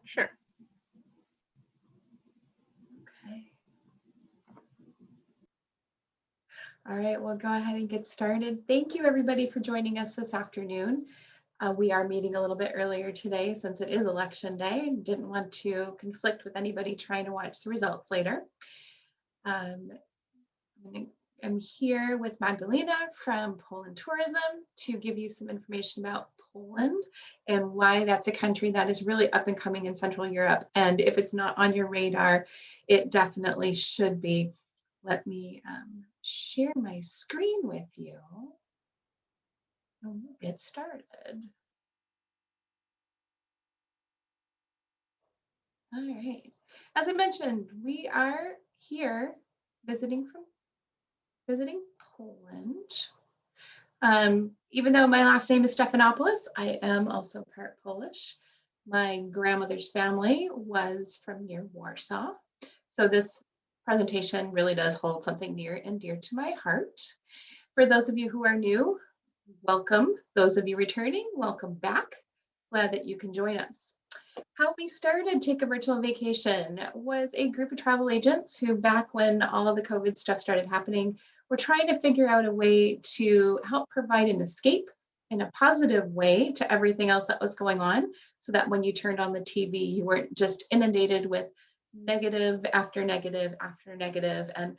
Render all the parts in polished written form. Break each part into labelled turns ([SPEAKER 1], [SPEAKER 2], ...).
[SPEAKER 1] Sure.
[SPEAKER 2] Okay. All right, we'll go ahead and get started. Thank you everybody for joining us this afternoon. We are meeting a little bit earlier today since it is election day. Didn't want to conflict with anybody trying to watch the results later. I'm here with Magdalena from Poland Tourism to give you some information about Poland and why that's a country that is really up and coming in Central Europe. And if it's not on your radar, it definitely should be. Let me share my screen with you. And we'll get started. All right. As I mentioned, we are here visiting Poland. Even though my last name is Stephanopoulos, I am also part Polish. My grandmother's family was from near Warsaw. So this presentation really does hold something near and dear to my heart. For those of you who are new, welcome. Those of you returning, welcome back. Glad that you can join us. How we started Take a Virtual Vacation was a group of travel agents who, back when all of the COVID stuff started happening, were trying to figure out a way to help provide an escape in a positive way to everything else that was going on, so that when you turned on the TV, you weren't just inundated with negative after negative after negative. And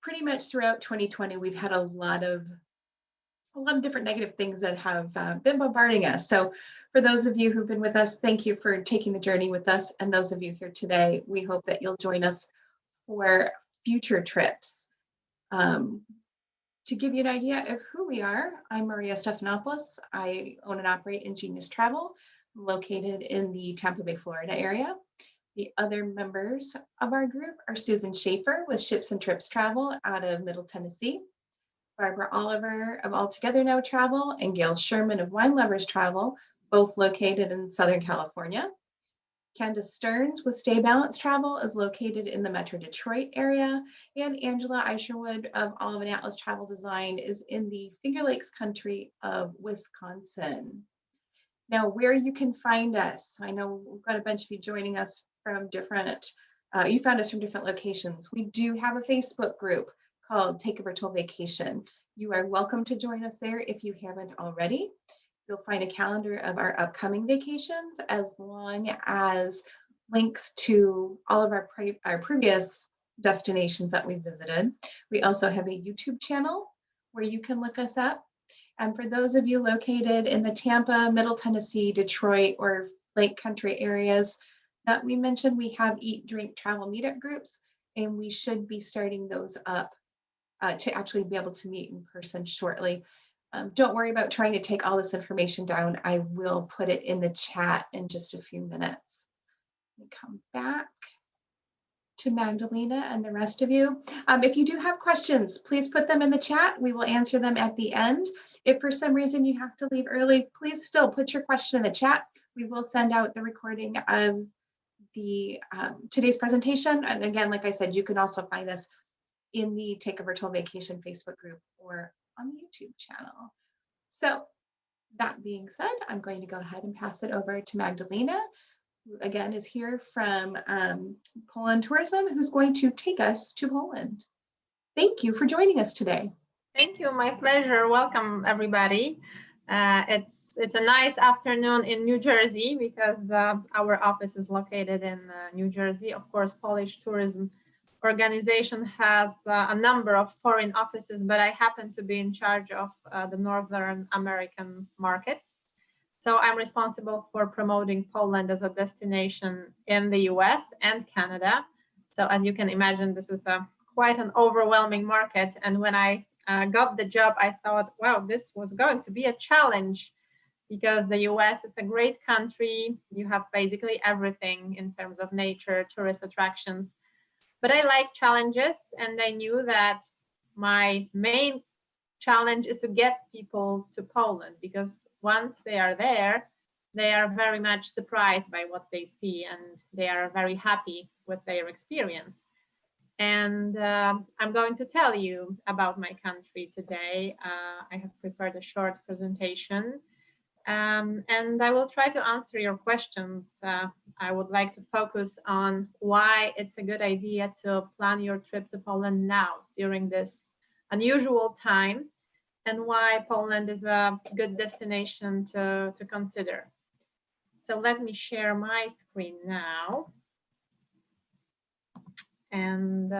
[SPEAKER 2] pretty much throughout 2020, we've had a lot of different negative things that have been bombarding us. So for those of you who've been with us, thank you for taking the journey with us. And those of you here today, we hope that you'll join us for future trips. To give you an idea of who we are, I'm Maria Stephanopoulos. I own and operate Ingenious Travel, located in the Tampa Bay, Florida area. The other members of our group are Susan Schaefer with Ships and Trips Travel out of Middle Tennessee, Barbara Oliver of All Together Now Travel, and Gail Sherman of Wine Lovers Travel, both located in Southern California. Candace Stearns with Stay Balanced Travel is located in the Metro Detroit area, and Angela Isherwood of Olive and Atlas Travel Design is in the Finger Lakes country of Wisconsin. Now, where you can find us, I know we've got a bunch of you joining us from different, you found us from different locations. We do have a Facebook group called Take a Virtual Vacation. You are welcome to join us there if you haven't already. You'll find a calendar of our upcoming vacations, as long as links to all of our previous destinations that we visited. We also have a YouTube channel where you can look us up. And for those of you located in the Tampa, Middle Tennessee, Detroit, or Lake Country areas that we mentioned, we have Eat, Drink, Travel meetup groups, and we should be starting those up to actually be able to meet in person shortly. Don't worry about trying to take all this information down. I will put it in the chat in just a few minutes. Let me come back to Magdalena and the rest of you. If you do have questions, please put them in the chat. We will answer them at the end. If for some reason you have to leave early, please still put your question in the chat. We will send out the recording of the today's presentation. And again, like I said, you can also find us in the Take a Virtual Vacation Facebook group or on the YouTube channel. So that being said, I'm going to go ahead and pass it over to Magdalena, who again is here from Poland Tourism, who's going to take us to Poland. Thank you for joining us today.
[SPEAKER 1] Thank you, my pleasure. Welcome everybody. It's a nice afternoon in New Jersey because our office is located in New Jersey. Of course, Polish Tourism Organization has a number of foreign offices, but I happen to be in charge of the Northern American market. So I'm responsible for promoting Poland as a destination in the US and Canada. So as you can imagine, this is quite an overwhelming market. And when I got the job, I thought, wow, this was going to be a challenge because the US is a great country. You have basically everything in terms of nature, tourist attractions. But I like challenges, and I knew that my main challenge is to get people to Poland, because once they are there, they are very much surprised by what they see, and they are very happy with their experience. And I'm going to tell you about my country today. I have prepared a short presentation. And I will try to answer your questions. I would like to focus on why it's a good idea to plan your trip to Poland now during this unusual time, and why Poland is a good destination to consider. So let me share my screen now, and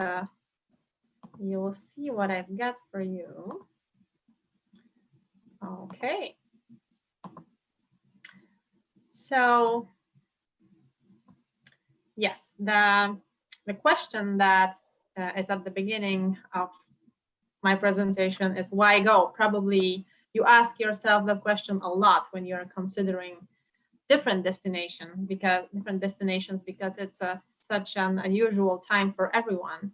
[SPEAKER 1] you will see what I've got for you. Okay. So yes, the question that is at the beginning of my presentation is why go? Probably you ask yourself the question a lot when you're considering different destinations because it's such an unusual time for everyone.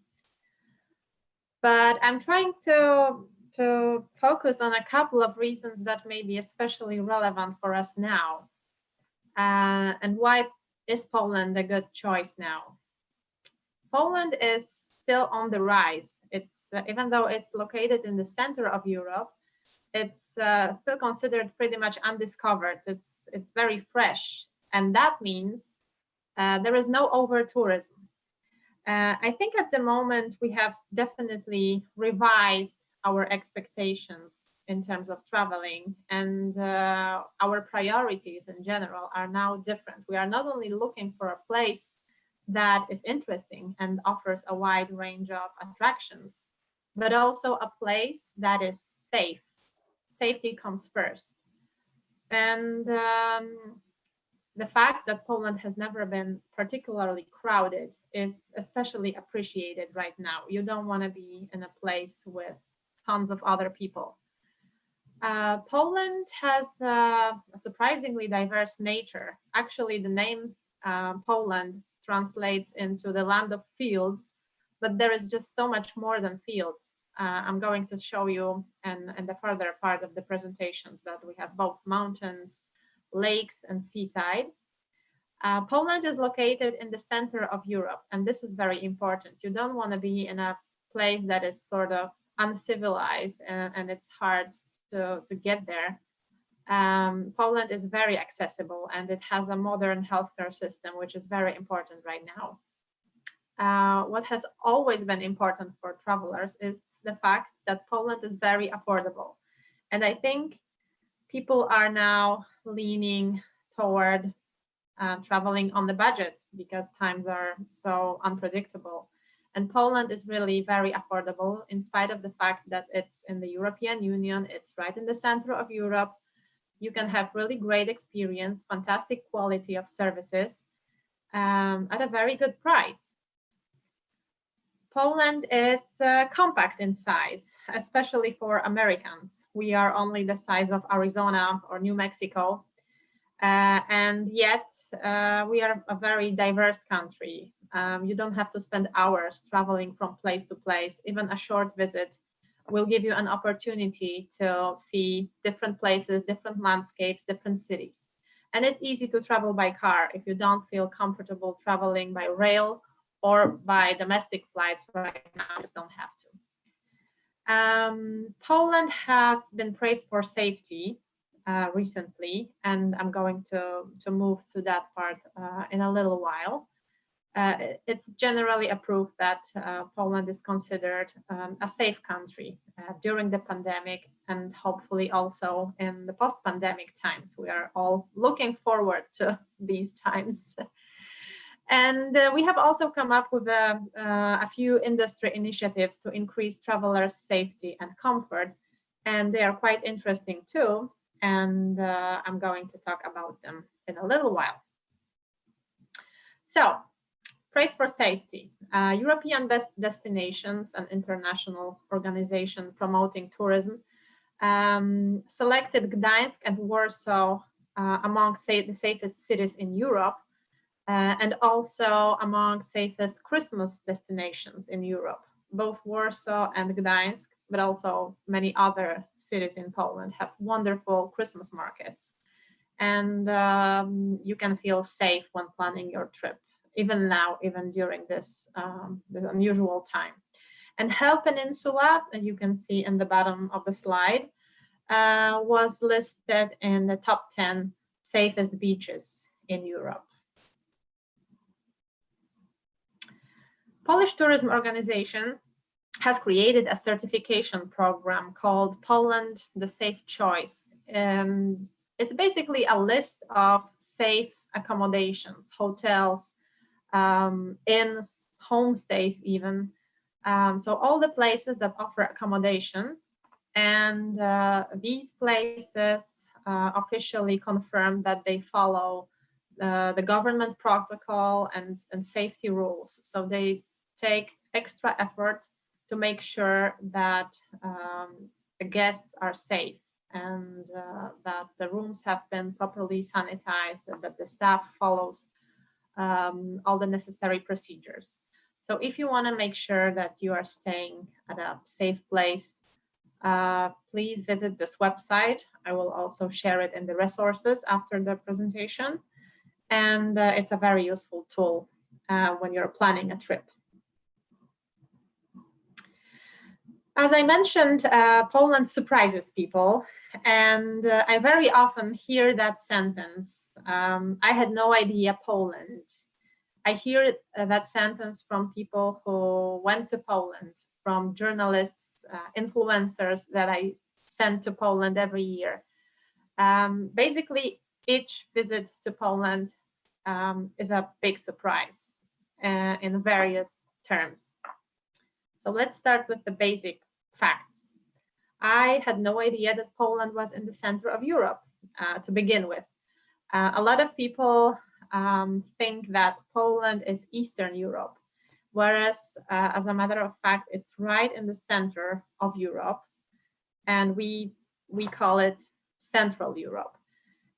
[SPEAKER 1] But I'm trying to focus on a couple of reasons that may be especially relevant for us now. And why is Poland a good choice now? Poland is still on the rise. It's even though it's located in the center of Europe, it's still considered pretty much undiscovered. It's very fresh, and that means there is no over tourism. I think at the moment we have definitely revised our expectations in terms of traveling, and our priorities in general are now different. We are not only looking for a place that is interesting and offers a wide range of attractions, but also a place that is safe. Safety comes first. And the fact that Poland has never been particularly crowded is especially appreciated right now. You don't want to be in a place with tons of other people. Poland has a surprisingly diverse nature. Actually, the name Poland translates into the land of fields, but there is just so much more than fields. I'm going to show you in the further part of the presentations that we have both mountains, lakes, and seaside. Poland is located in the center of Europe, and this is very important. You don't want to be in a place that is sort of uncivilized and it's hard to get there. Poland is very accessible and it has a modern healthcare system, which is very important right now. What has always been important for travelers is the fact that Poland is very affordable. And I think people are now leaning toward traveling on the budget because times are so unpredictable. And Poland is really very affordable in spite of the fact that it's in the European Union, it's right in the center of Europe. You can have really great experience, fantastic quality of services at a very good price. Poland is compact in size, especially for Americans. We are only the size of Arizona or New Mexico. And yet we are a very diverse country. You don't have to spend hours traveling from place to place. Even a short visit will give you an opportunity to see different places, different landscapes, different cities. And it's easy to travel by car if you don't feel comfortable traveling by rail or by domestic flights right now, you just don't have to. Poland has been praised for safety recently, and I'm going to move to that part in a little while. It's generally a proof that Poland is considered a safe country during the pandemic and hopefully also in the post-pandemic times. We are all looking forward to these times. And we have also come up with a few industry initiatives to increase travelers' safety and comfort, and they are quite interesting too. And I'm going to talk about them in a little while. So, praise for safety. European best destinations and international organization promoting tourism selected Gdańsk and Warsaw among the safest cities in Europe and also among safest Christmas destinations in Europe. Both Warsaw and Gdańsk, but also many other cities in Poland have wonderful Christmas markets. And you can feel safe when planning your trip, even now, even during this unusual time. And Hel Peninsula, you can see in the bottom of the slide, was listed in the top 10 safest beaches in Europe. Polish Tourism Organization has created a certification program called Poland, the Safe Choice. It's basically a list of safe accommodations, hotels, inns, homestays even. So all the places that offer accommodation, and these places officially confirm that they follow the government protocol and safety rules. So they take extra effort to make sure that the guests are safe and that the rooms have been properly sanitized, and that the staff follows all the necessary procedures. So if you want to make sure that you are staying at a safe place, please visit this website. I will also share it in the resources after the presentation. And it's a very useful tool when you're planning a trip. As I mentioned, Poland surprises people, and I very often hear that sentence, I had no idea Poland. I hear that sentence from people who went to Poland, from journalists, influencers that I send to Poland every year. Basically, each visit to Poland is a big surprise in various terms. So let's start with the basic facts. I had no idea that Poland was in the center of Europe to begin with. A lot of people think that Poland is Eastern Europe, whereas as a matter of fact, it's right in the center of Europe, and we call it Central Europe.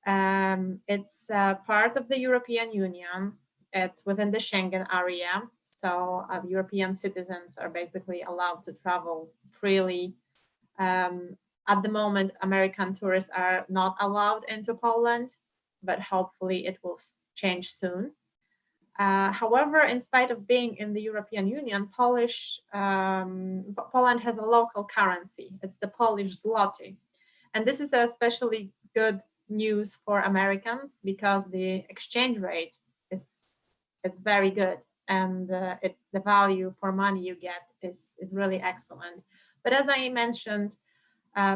[SPEAKER 1] It's part of the European Union. It's within the Schengen area, so European citizens are basically allowed to travel freely. At the moment, American tourists are not allowed into Poland, but hopefully it will change soon. However, in spite of being in the European Union, Poland has a local currency. It's the Polish zloty. And this is especially good news for Americans because the exchange rate is very good, and the value for money you get is really excellent. But as I mentioned,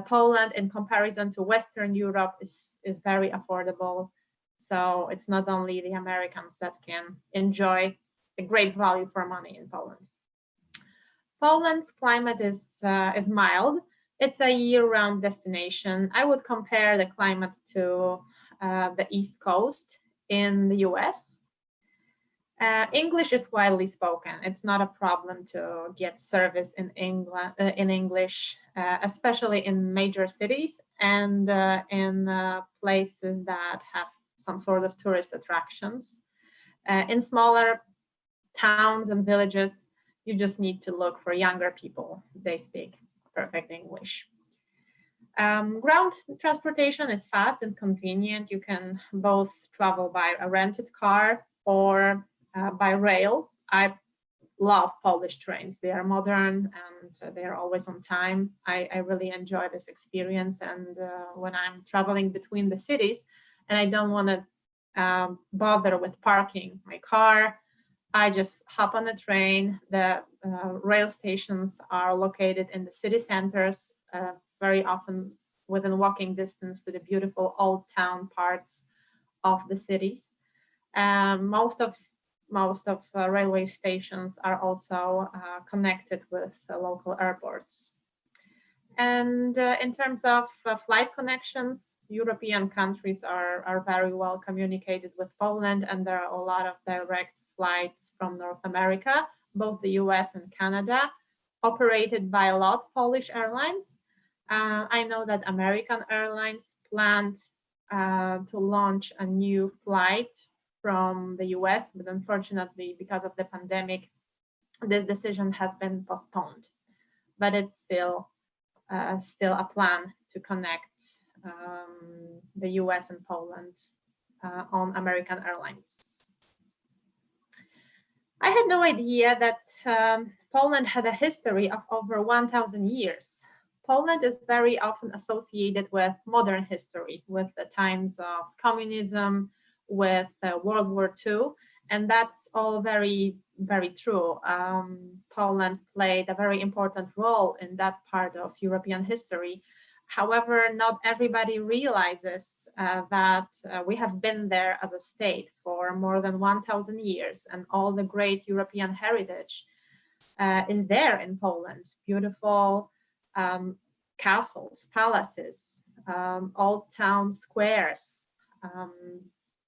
[SPEAKER 1] Poland, in comparison to Western Europe, is very affordable. So it's not only the Americans that can enjoy a great value for money in Poland. Poland's climate is mild. It's a year-round destination. I would compare the climate to the East Coast in the US. English is widely spoken. It's not a problem to get service in English, especially in major cities and in places that have some sort of tourist attractions. In smaller towns and villages, you just need to look for younger people. They speak perfect English. Ground transportation is fast and convenient. You can both travel by a rented car or by rail. I love Polish trains. They are modern and they are always on time. I really enjoy this experience. And when I'm traveling between the cities and I don't want to bother with parking my car, I just hop on the train. The rail stations are located in the city centers, very often within walking distance to the beautiful old town parts of the cities. Most of railway stations are also connected with local airports. And in terms of flight connections, European countries are very well communicated with Poland, and there are a lot of direct flights from North America, both the US and Canada, operated by a lot of Polish airlines. I know that American Airlines planned to launch a new flight from the US, but unfortunately, because of the pandemic, this decision has been postponed. But it's still a plan to connect the US and Poland on American Airlines. I had no idea that Poland had a history of over 1,000 years. Poland is very often associated with modern history, with the times of communism, with World War II, and that's all very, very true. Poland played a very important role in that part of European history. However, not everybody realizes that we have been there as a state for more than 1,000 years, and all the great European heritage is there in Poland. Beautiful castles, palaces, old town squares,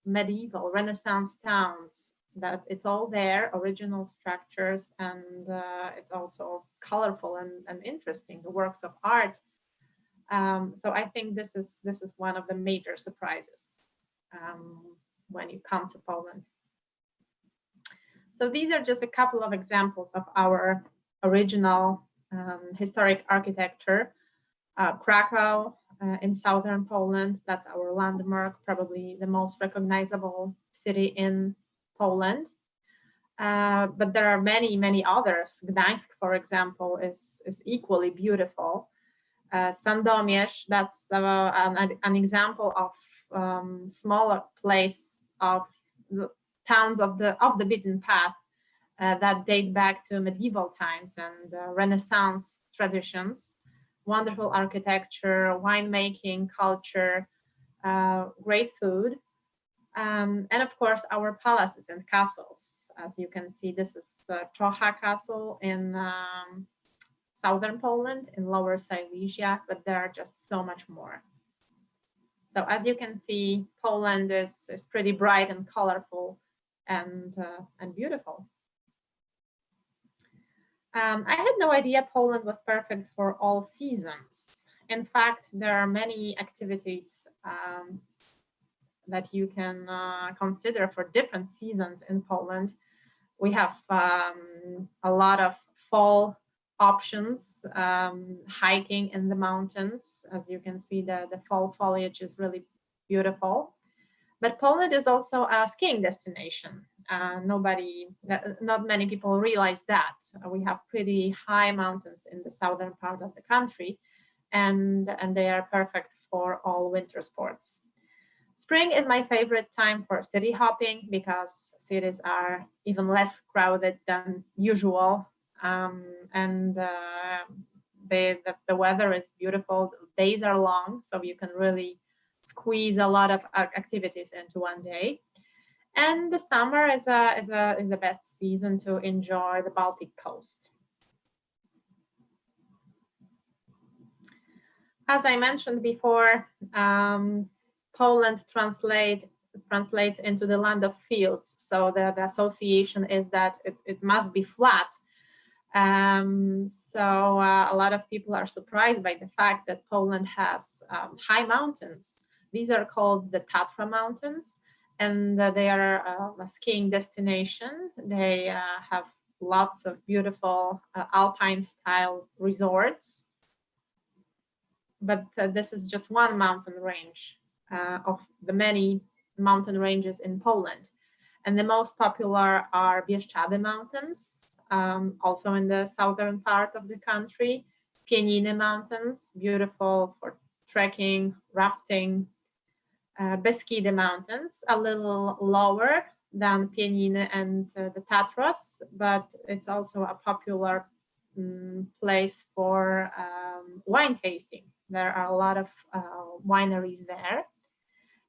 [SPEAKER 1] medieval Renaissance towns, that it's all there, original structures, and it's also colorful and interesting, the works of art. So I think this is one of the major surprises when you come to Poland. So these are just a couple of examples of our original historic architecture. Krakow in southern Poland, that's our landmark, probably the most recognizable city in Poland. But there are many, many others. Gdańsk, for example, is equally beautiful. Sandomierz, that's an example of smaller place of the towns of the beaten path that date back to medieval times and Renaissance traditions. Wonderful architecture, winemaking culture, great food, and of course our palaces and castles. As you can see, this is Czocha Castle in southern Poland, in Lower Silesia, but there are just so much more. So as you can see, Poland is pretty bright and colorful and beautiful. I had no idea Poland was perfect for all seasons. In fact, there are many activities that you can consider for different seasons in Poland. We have a lot of fall options, hiking in the mountains. As you can see, the fall foliage is really beautiful. But Poland is also a skiing destination. Not many people realize that. We have pretty high mountains in the southern part of the country, and they are perfect for all winter sports. Spring is my favorite time for city hopping because cities are even less crowded than usual, and the weather is beautiful. Days are long, so you can really squeeze a lot of activities into one day. And the summer is the best season to enjoy the Baltic coast. As I mentioned before, Poland translates into the land of fields. So the association is that it must be flat. So a lot of people are surprised by the fact that Poland has high mountains. These are called the Tatra Mountains, and they are a skiing destination. They have lots of beautiful alpine-style resorts. But this is just one mountain range of the many mountain ranges in Poland. And the most popular are Bieszczady Mountains, also in the southern part of the country. Pieniny Mountains, beautiful for trekking, rafting. Beskid Mountains, a little lower than Pieniny and the Tatras, but it's also a popular place for wine tasting. There are a lot of wineries there.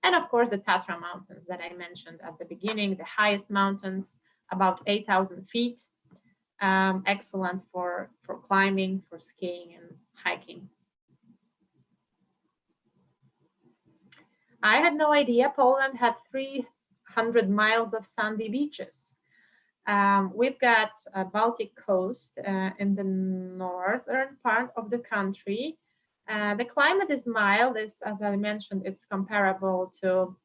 [SPEAKER 1] And of course, the Tatra Mountains that I mentioned at the beginning, the highest mountains, about 8,000 feet, excellent for climbing, for skiing and hiking. I had no idea Poland had 300 miles of sandy beaches. We've got a Baltic coast in the northern part of the country. The climate is mild, as I mentioned, it's comparable to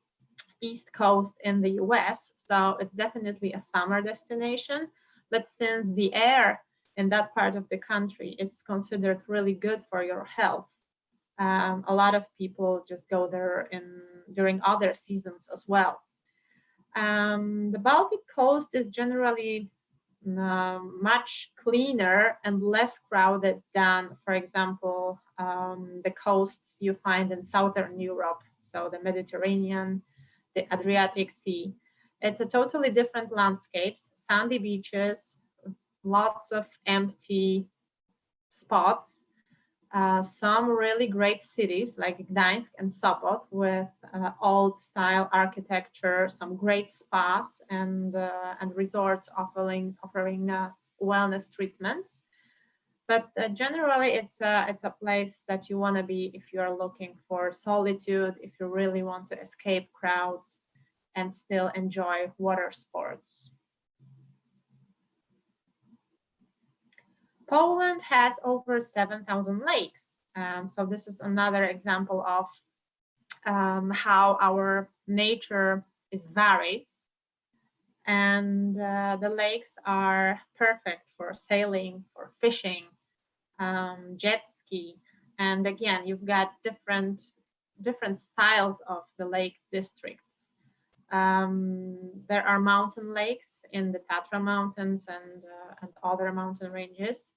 [SPEAKER 1] East Coast in the US, so it's definitely a summer destination. But since the air in that part of the country is considered really good for your health, a lot of people just go there during other seasons as well. The Baltic coast is generally much cleaner and less crowded than, for example, the coasts you find in Southern Europe, so the Mediterranean, the Adriatic Sea. It's a totally different landscapes, sandy beaches, lots of empty spots, some really great cities like Gdańsk and Sopot with old style architecture, some great spas and resorts offering wellness treatments. But generally, it's a place that you want to be if you are looking for solitude, if you really want to escape crowds and still enjoy water sports. Poland has over 7,000 lakes. So this is another example of how our nature is varied. And the lakes are perfect for sailing, for fishing, jet ski. And again, you've got different styles of the lake districts. There are mountain lakes in the Tatra Mountains and other mountain ranges.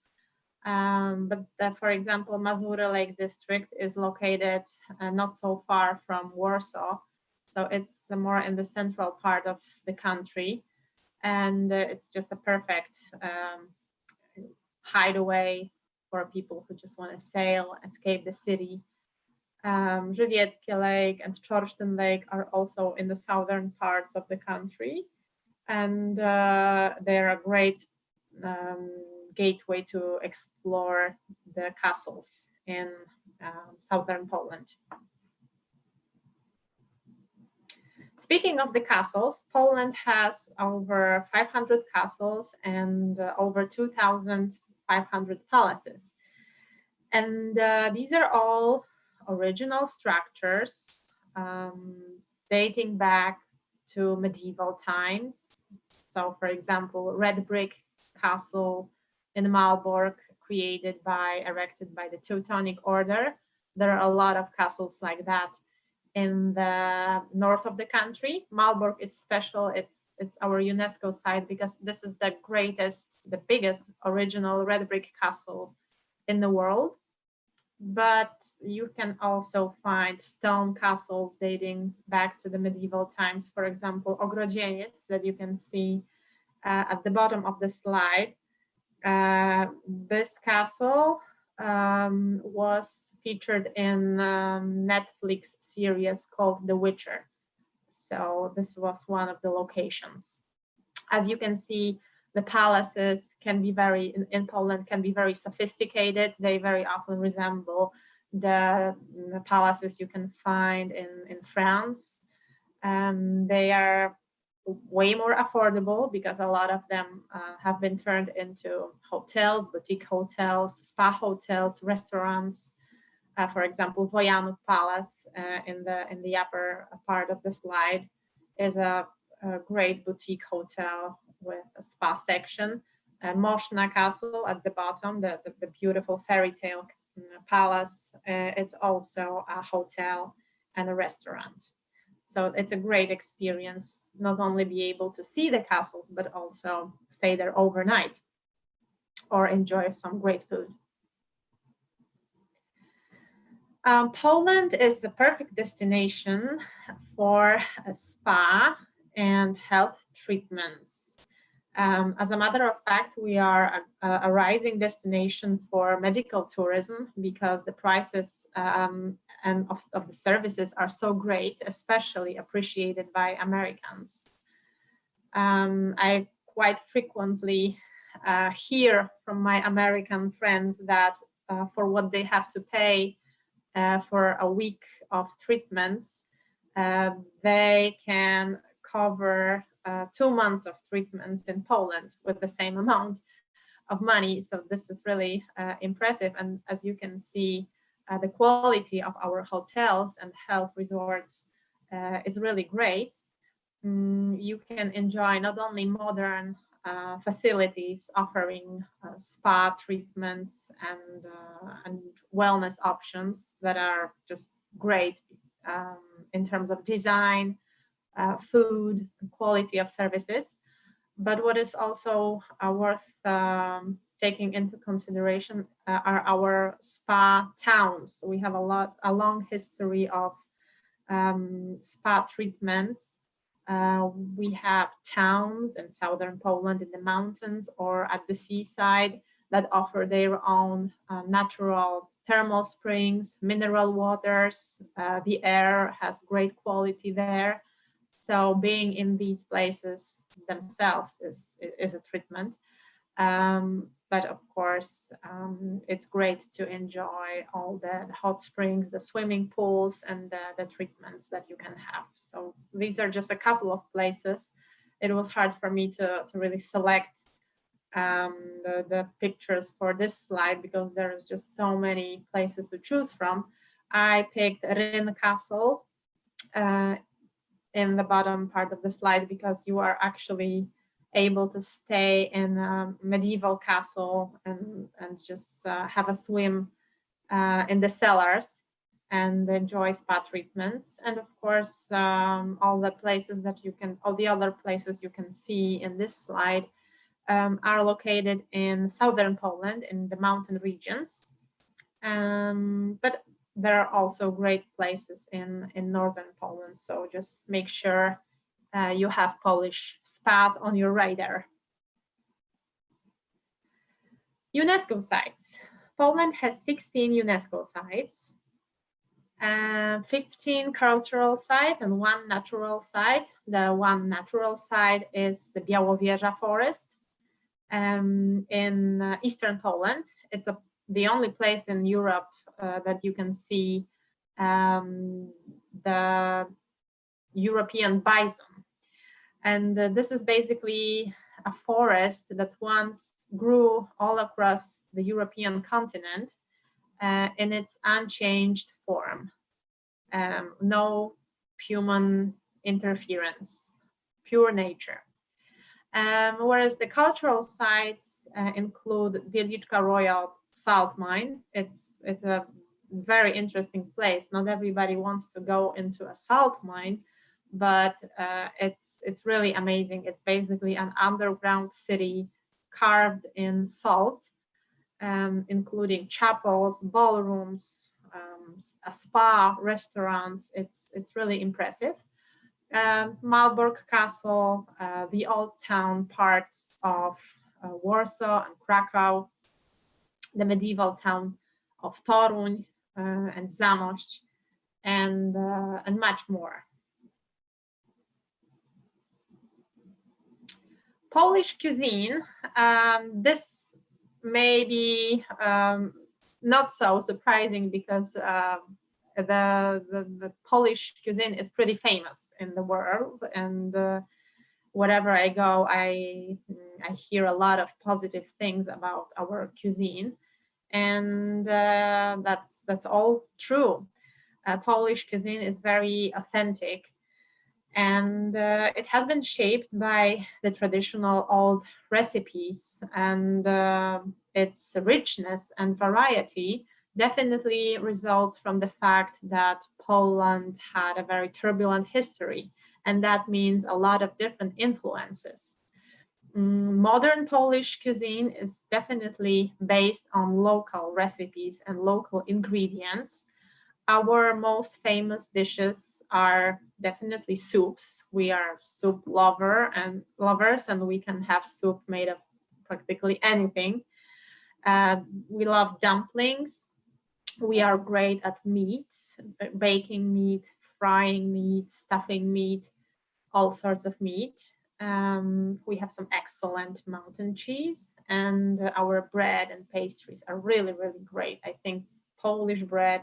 [SPEAKER 1] For example, Mazury Lake District is located not so far from Warsaw. So it's more in the central part of the country. And it's just a perfect hideaway for people who just want to sail, escape the city. Żywieckie Lake and Chorsztyn Lake are also in the southern parts of the country. And they're a great gateway to explore the castles in southern Poland. Speaking of the castles, Poland has over 500 castles and over 2,500 palaces. And these are all original structures dating back to medieval times. So, for example, red brick castle in Malbork, erected by the Teutonic Order. There are a lot of castles like that in the north of the country. Malbork is special. It's our UNESCO site because this is the biggest original red brick castle in the world. But you can also find stone castles dating back to the medieval times. For example, Ogrodzieniec, that you can see at the bottom of the slide. This castle was featured in Netflix series called The Witcher. So this was one of the locations. As you can see, the palaces in Poland can be very sophisticated. They very often resemble the palaces you can find in France. They are way more affordable because a lot of them have been turned into hotels, boutique hotels, spa hotels, restaurants. For example, Wojanów Palace in the upper part of the slide is a great boutique hotel with a spa section. Moszna Castle at the bottom, the beautiful fairy tale palace, it's also a hotel and a restaurant. So it's a great experience, not only be able to see the castles, but also stay there overnight or enjoy some great food. Poland is the perfect destination for a spa and health treatments. As a matter of fact, we are a rising destination for medical tourism because the prices and of the services are so great, especially appreciated by Americans. I quite frequently hear from my American friends that for what they have to pay for a week of treatments, they can cover 2 months of treatments in Poland with the same amount of money. So this is really impressive. And as you can see, the quality of our hotels and health resorts is really great. You can enjoy not only modern facilities offering spa treatments and wellness options that are just great in terms of design, food, quality of services. But what is also worth taking into consideration are our spa towns. We have a long history of spa treatments. We have towns in southern Poland in the mountains or at the seaside that offer their own natural thermal springs, mineral waters. The air has great quality there. So being in these places themselves is a treatment. But of course, it's great to enjoy all the hot springs, the swimming pools, and the treatments that you can have. So these are just a couple of places. It was hard for me to really select the pictures for this slide because there's just so many places to choose from. I picked Ryn Castle in the bottom part of the slide because you are actually able to stay in a medieval castle and just have a swim in the cellars and enjoy spa treatments. And of course, all the other places you can see in this slide are located in southern Poland in the mountain regions. But there are also great places in northern Poland. So just make sure you have Polish spas on your radar. UNESCO sites. Poland has 16 UNESCO sites, 15 cultural sites and 1 natural site. The 1 natural site is the Białowieża Forest in eastern Poland. It's the only place in Europe that you can see the European bison. And this is basically a forest that once grew all across the European continent in its unchanged form. No human interference, pure nature. Whereas the cultural sites include Wieliczka Royal Salt Mine. It's a very interesting place. Not everybody wants to go into a salt mine, but it's really amazing. It's basically an underground city carved in salt, including chapels, ballrooms, a spa, restaurants. It's really impressive. Malbork Castle, the old town parts of Warsaw and Krakow, the medieval town of Toruń and Zamość, and much more. Polish cuisine. This may be not so surprising because the Polish cuisine is pretty famous in the world, and wherever I go, I hear a lot of positive things about our cuisine, and that's all true. Polish cuisine is very authentic, and it has been shaped by the traditional old recipes, and its richness and variety definitely results from the fact that Poland had a very turbulent history, and that means a lot of different influences. Modern Polish cuisine is definitely based on local recipes and local ingredients. Our most famous dishes are definitely soups. We are soup lovers, and we can have soup made of practically anything. We love dumplings. We are great at meat, baking meat, frying meat, stuffing meat, all sorts of meat. We have some excellent mountain cheese, and our bread and pastries are really, really great. I think Polish bread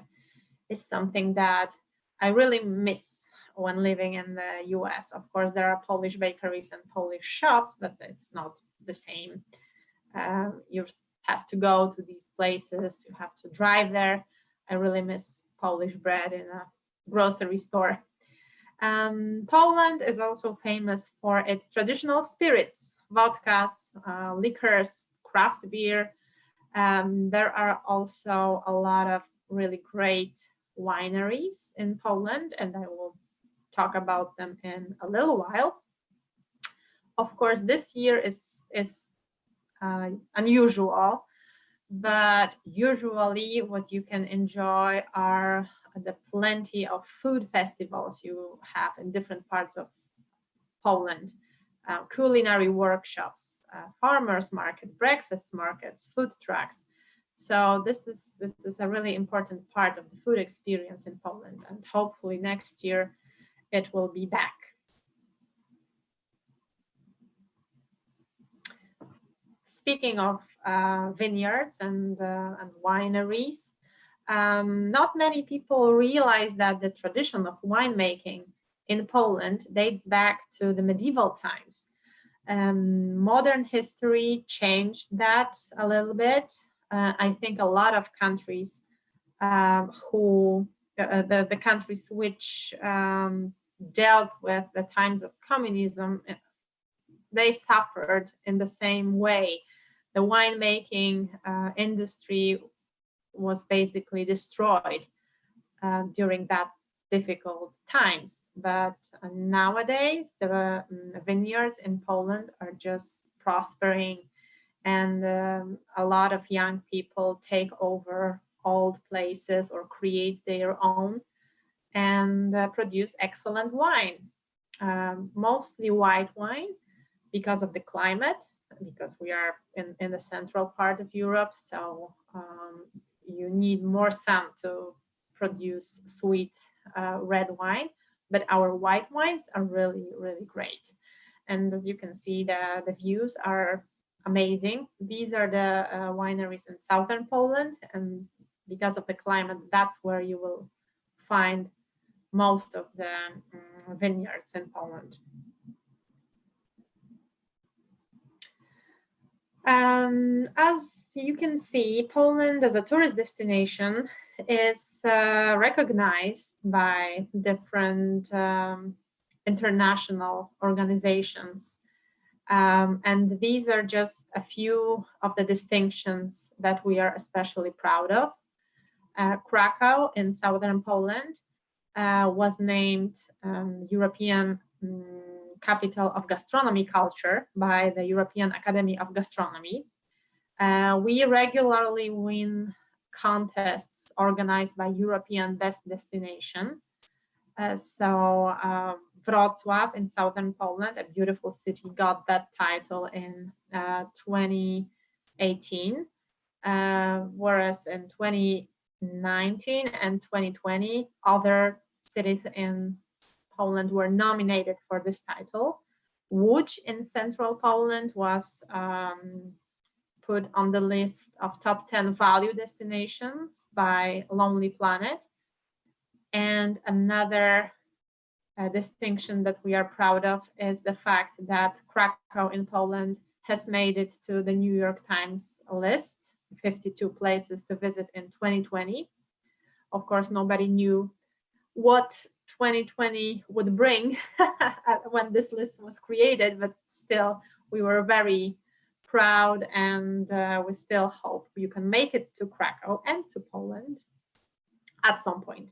[SPEAKER 1] is something that I really miss when living in the US. Of course, there are Polish bakeries and Polish shops, but it's not the same. You have to go to these places, you have to drive there. I really miss Polish bread in a grocery store. Poland is also famous for its traditional spirits, vodkas, liquors, craft beer. There are also a lot of really great wineries in Poland, and I will talk about them in a little while. Of course, this year is unusual, but usually what you can enjoy are the plenty of food festivals you have in different parts of Poland, culinary workshops, farmers market, breakfast markets, food trucks. So this is a really important part of the food experience in Poland, and hopefully next year it will be back. Speaking of vineyards and wineries, not many people realize that the tradition of winemaking in Poland dates back to the medieval times. Modern history changed that a little bit. I think a lot of countries the countries which dealt with the times of communism, they suffered in the same way. The winemaking industry was basically destroyed during that difficult times. But nowadays, the vineyards in Poland are just prospering, and a lot of young people take over old places or create their own and produce excellent wine, mostly white wine because of the climate, because we are in the central part of Europe. So you need more sun to produce sweet red wine, but our white wines are really, really great. And as you can see, the views are amazing. These are the wineries in southern Poland, and because of the climate, that's where you will find most of the vineyards in Poland. As you can see, Poland as a tourist destination is recognized by different international organizations. And these are just a few of the distinctions that we are especially proud of. Krakow in southern Poland was named European Capital of Gastronomy Culture by the European Academy of Gastronomy. We regularly win contests organized by European Best Destination. So Wrocław in southern Poland, a beautiful city, got that title in 2018, whereas in 2019 and 2020, other cities in Poland were nominated for this title. Łódź in central Poland was put on the list of top 10 value destinations by Lonely Planet. And another distinction that we are proud of is the fact that Krakow in Poland has made it to the New York Times list, 52 places to visit in 2020. Of course, nobody knew what 2020 would bring when this list was created, but still we were very proud, and we still hope you can make it to Krakow and to Poland at some point.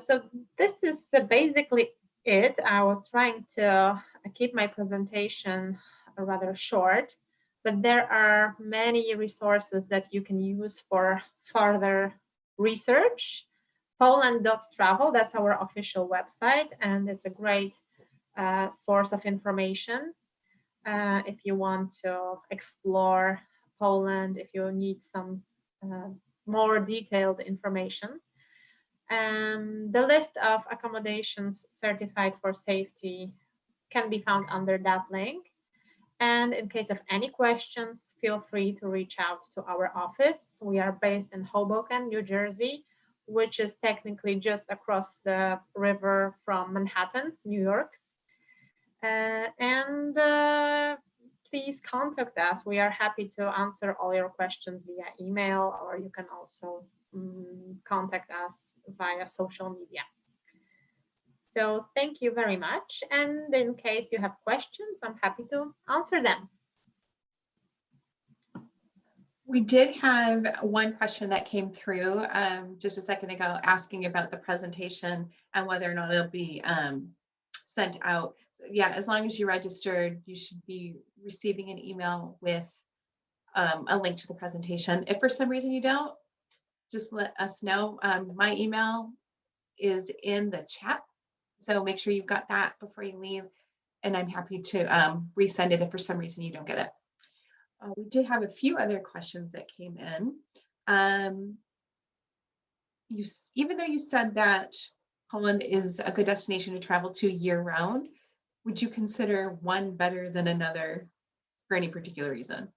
[SPEAKER 1] So this is basically it. I was trying to keep my presentation rather short, but there are many resources that you can use for further research. Poland.travel, that's our official website, and it's a great source of information if you want to explore Poland, if you need some more detailed information. The list of accommodations certified for safety can be found under that link. And in case of any questions, feel free to reach out to our office. We are based in Hoboken, New Jersey, which is technically just across the river from Manhattan, New York. Please contact us. We are happy to answer all your questions via email, or you can also contact us via social media. So thank you very much. And in case you have questions, I'm happy to answer them.
[SPEAKER 2] We did have one question that came through just a second ago, asking about the presentation and whether or not it'll be sent out. yeah, as long as you registered, you should be receiving an email with a link to the presentation. If for some reason you don't, just let us know. My email is in the chat, so make sure you've got that before you leave, and I'm happy to resend it if for some reason you don't get it. We did have a few other questions that came in. Even though you said that Poland is a good destination to travel to year round, would you consider one better than another for any particular reason?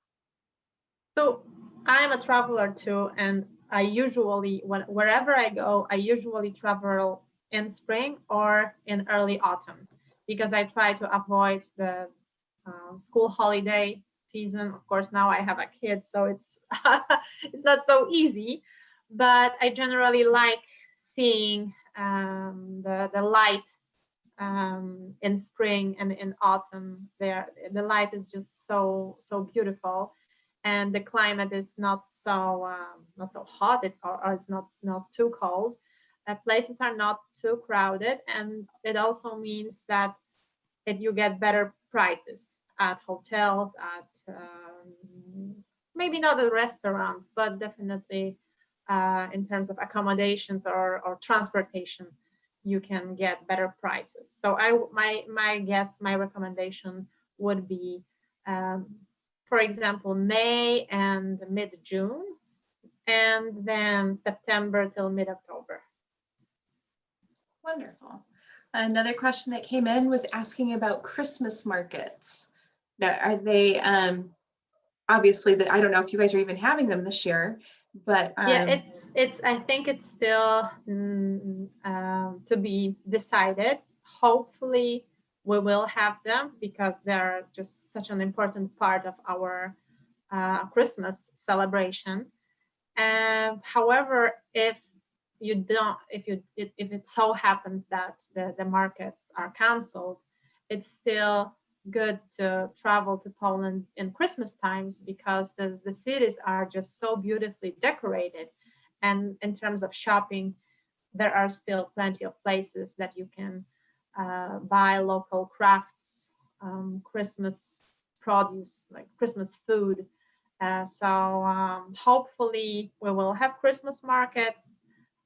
[SPEAKER 1] So I'm a traveler too, and I usually, wherever I go, I usually travel in spring or in early autumn because I try to avoid the school holiday season. Of course, now I have a kid, so it's it's not so easy, but I generally like seeing the light in spring and in autumn. There, the light is just so beautiful, and the climate is not so hot, or it's not too cold. Places are not too crowded, and it also means that you get better prices at hotels, at maybe not at restaurants, but definitely in terms of accommodations or transportation, you can get better prices. So my recommendation would be, for example, May and mid-June, and then September till mid-October.
[SPEAKER 2] Wonderful. Another question that came in was asking about Christmas markets. Now, are they obviously I don't know if you guys are even having them this year, but
[SPEAKER 1] yeah, it's I think it's still to be decided. Hopefully we will have them because they're just such an important part of our Christmas celebration. However, if it so happens that the markets are canceled, it's still good to travel to Poland in Christmas times because the cities are just so beautifully decorated, and in terms of shopping, there are still plenty of places that you can buy local crafts, Christmas produce like Christmas food. So hopefully we will have Christmas markets,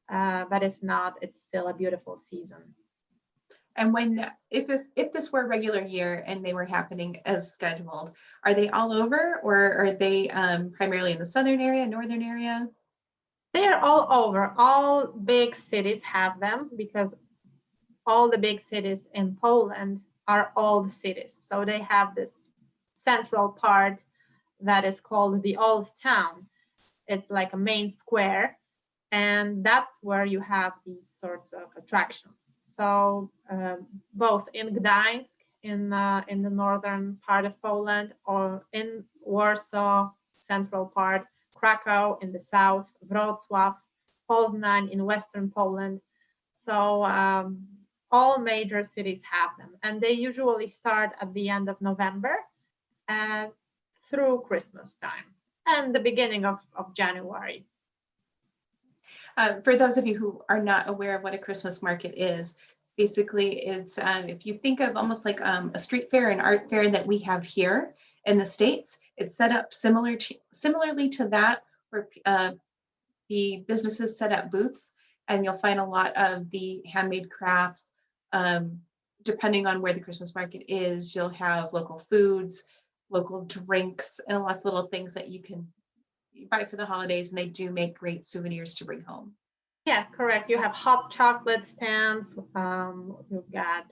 [SPEAKER 1] but if not, it's still a beautiful season.
[SPEAKER 2] And if this were a regular year and they were happening as scheduled, are they all over, or are they primarily in the southern area, northern area?
[SPEAKER 1] They are all over. All big cities have them because all the big cities in Poland are old cities. So they have this central part that is called the Old Town. It's like a main square, and that's where you have these sorts of attractions. So both in Gdańsk, in the northern part of Poland, or in Warsaw, central part, Krakow in the south, Wrocław, Poznań in western Poland. So all major cities have them, and they usually start at the end of November and through Christmas time and the beginning of January.
[SPEAKER 2] For those of you who are not aware of what a Christmas market is, basically it's if you think of almost like a street fair, an art fair that we have here in the States, it's set up similarly to that, where the businesses set up booths, and you'll find a lot of the handmade crafts. Depending on where the Christmas market is, you'll have local foods, local drinks, and lots of little things that you can buy for the holidays, and they do make great souvenirs to bring home.
[SPEAKER 1] Yes, correct. You have hot chocolate stands. You've got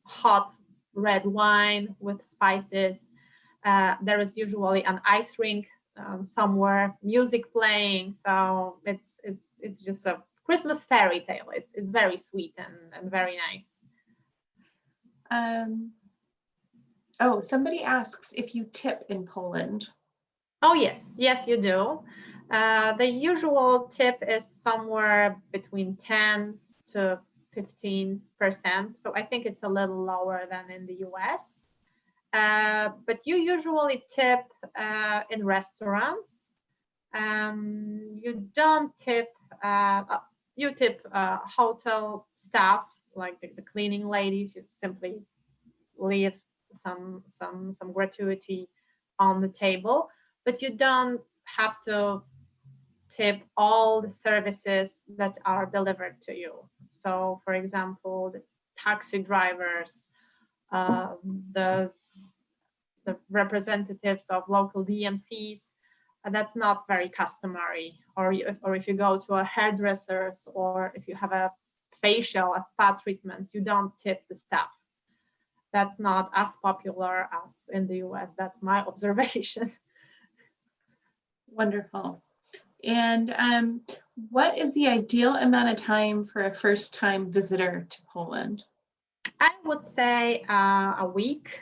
[SPEAKER 1] hot red wine with spices. There is usually an ice rink somewhere, music playing. So it's just a Christmas fairy tale. It's very sweet and very nice.
[SPEAKER 2] Oh, somebody asks if you tip in Poland.
[SPEAKER 1] Oh, yes, you do. The usual tip is somewhere between 10 to 15%. So I think it's a little lower than in the US. But you usually tip in restaurants. You don't tip, you tip hotel staff, like the cleaning ladies. You simply leave some gratuity on the table, but you don't have to tip all the services that are delivered to you. So, for example, the taxi drivers, uh, the representatives of local DMCs, that's not very customary. Or if you go to a hairdresser's, or if you have a facial, a spa treatments, you don't tip the staff. That's not as popular as in the US. That's my observation.
[SPEAKER 2] Wonderful. And what is the ideal amount of time for a first-time visitor to Poland?
[SPEAKER 1] I would say a week,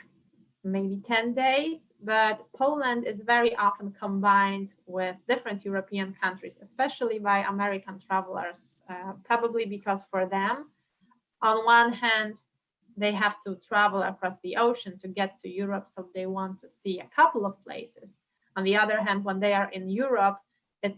[SPEAKER 1] maybe 10 days, but Poland is very often combined with different European countries, especially by American travelers, probably because for them, on one hand, they have to travel across the ocean to get to Europe, so they want to see a couple of places. On the other hand, when they are in Europe,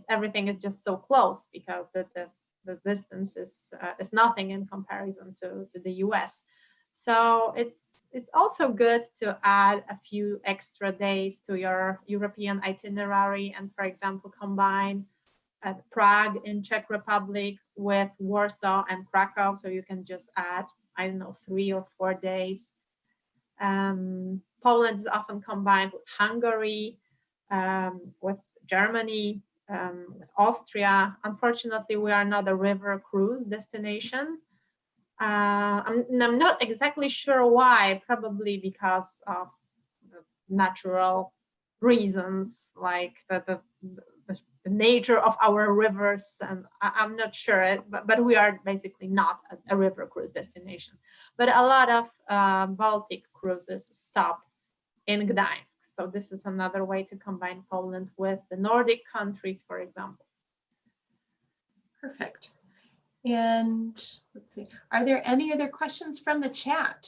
[SPEAKER 1] everything is just so close because the distance is nothing in comparison to the US. So it's also good to add a few extra days to your European itinerary and, for example, combine Prague in Czech Republic with Warsaw and Krakow. So you can just add, I don't know, 3 or 4 days. Poland is often combined with Hungary, with Germany, with Austria. Unfortunately, we are not a river cruise destination. I'm not exactly sure why, probably because of the natural reasons, like the nature of our rivers, and I'm not sure, but we are basically not a river cruise destination. But a lot of Baltic cruises stop in Gdańsk. So this is another way to combine Poland with the Nordic countries, for example.
[SPEAKER 2] Perfect. And let's see, are there any other questions from the chat?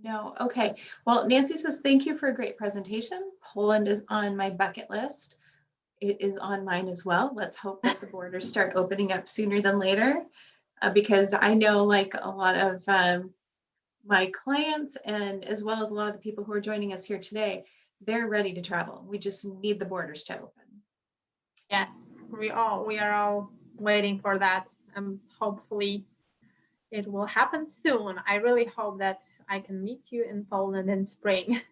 [SPEAKER 2] No, okay. Well, Nancy says, thank you for a great presentation. Poland is on my bucket list. It is on mine as well. Let's hope that the borders start opening up sooner than later, because I know, like a lot of my clients, and as well as a lot of the people who are joining us here today, they're ready to travel. We just need the borders to open.
[SPEAKER 1] Yes, we are all waiting for that, and hopefully it will happen soon. I really hope that I can meet you in Poland in spring.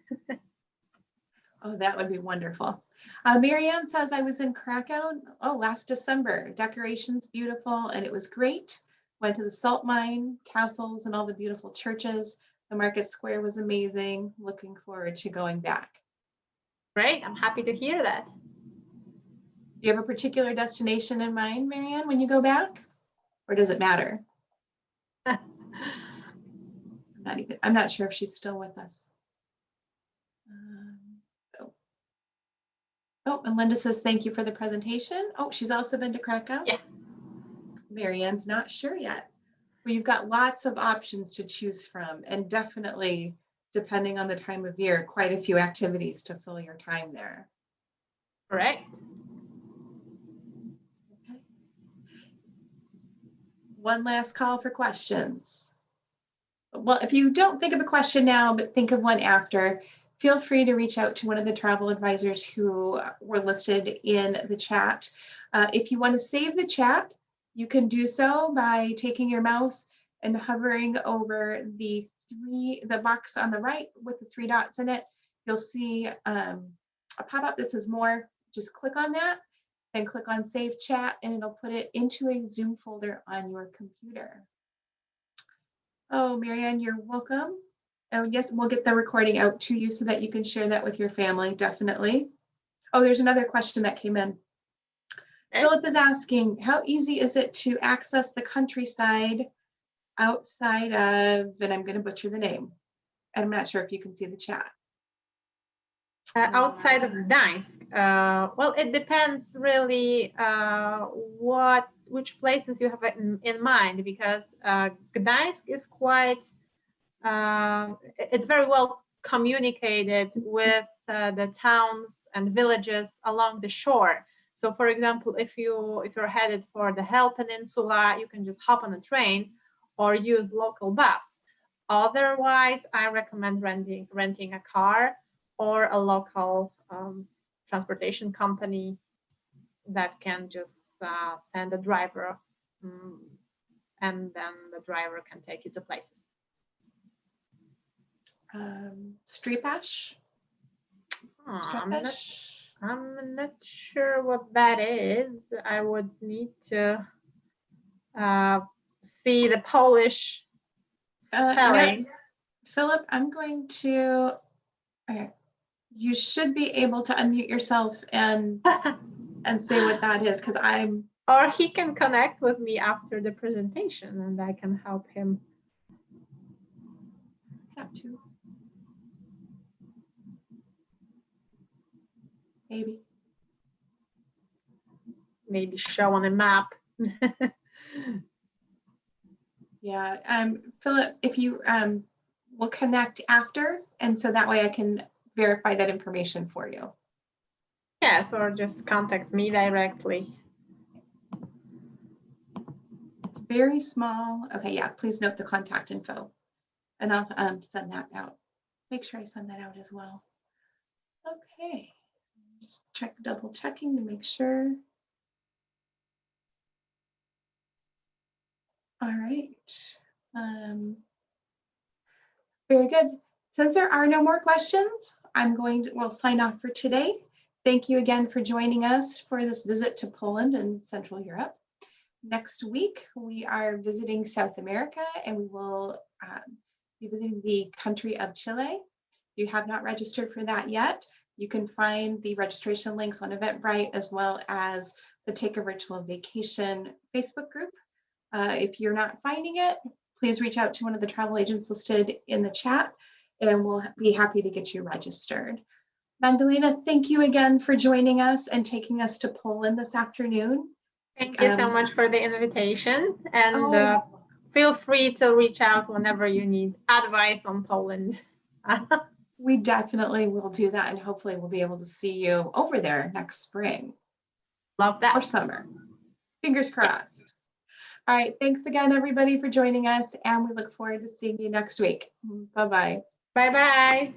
[SPEAKER 2] Oh, that would be wonderful. Marianne says, I was in Krakow, last December. Decorations beautiful, and it was great. Went to the salt mine, castles, and all the beautiful churches. The market square was amazing. Looking forward to going back.
[SPEAKER 1] Great, I'm happy to hear that.
[SPEAKER 2] Do you have a particular destination in mind, Marianne, when you go back? Or does it matter? I'm not sure if she's still with us. And Linda says, thank you for the presentation. Oh, she's also been to Krakow?
[SPEAKER 1] Yeah.
[SPEAKER 2] Marianne's not sure yet. Well, you've got lots of options to choose from, and definitely, depending on the time of year, quite a few activities to fill your time there.
[SPEAKER 1] Correct.
[SPEAKER 2] Okay. One last call for questions. Well, if you don't think of a question now, but think of one after, feel free to reach out to one of the travel advisors who were listed in the chat. If you want to save the chat, you can do so by taking your mouse and hovering over the box on the right with the 3 dots in it. You'll see a pop-up that says more. Just click on that and click on Save Chat, and it'll put it into a Zoom folder on your computer. Oh, Marianne, you're welcome. Oh, yes, we'll get the recording out to you so that you can share that with your family, definitely. Oh, there's another question that came in. Okay. Philip is asking, how easy is it to access the countryside outside of, and I'm going to butcher the name, and I'm not sure if you can see the chat.
[SPEAKER 1] Outside of Gdańsk, well, it depends really which places you have in mind, because Gdańsk is quite, it's very well communicated with the towns and villages along the shore. So for example, if you're headed for the Hel Peninsula, you can just hop on a train or use local bus. Otherwise, I recommend renting a car or a local transportation company that can just send a driver, and then the driver can take you to places.
[SPEAKER 2] Street bash?
[SPEAKER 1] I'm not sure what that is. I would need to see the Polish spelling.
[SPEAKER 2] Philip, I'm going to, okay, you should be able to unmute yourself and say what that is, because I'm.
[SPEAKER 1] Or he can connect with me after the presentation and I can help him.
[SPEAKER 2] That too.
[SPEAKER 1] Maybe show on a map.
[SPEAKER 2] Yeah, Philip, if you will connect after, and so that way I can verify that information for you.
[SPEAKER 1] Yes, or just contact me directly.
[SPEAKER 2] It's very small. Okay, yeah, please note the contact info. And I'll send that out. Make sure I send that out as well. Okay, just double checking to make sure. All right. Very good. Since there are no more questions, we'll sign off for today. Thank you again for joining us for this visit to Poland and Central Europe. Next week, we are visiting South America, and we will be visiting the country of Chile. If you have not registered for that yet, you can find the registration links on Eventbrite, as well as the Take a Virtual Vacation Facebook group. If you're not finding it, please reach out to one of the travel agents listed in the chat, and we'll be happy to get you registered. Magdalena, thank you again for joining us and taking us to Poland this afternoon.
[SPEAKER 1] Thank you so much for the invitation, and feel free to reach out whenever you need advice on Poland.
[SPEAKER 2] We definitely will do that, and hopefully we'll be able to see you over there next spring.
[SPEAKER 1] Love that.
[SPEAKER 2] Or summer. Fingers crossed. All right, thanks again, everybody, for joining us, and we look forward to seeing you next week. Bye-bye.
[SPEAKER 1] Bye-bye.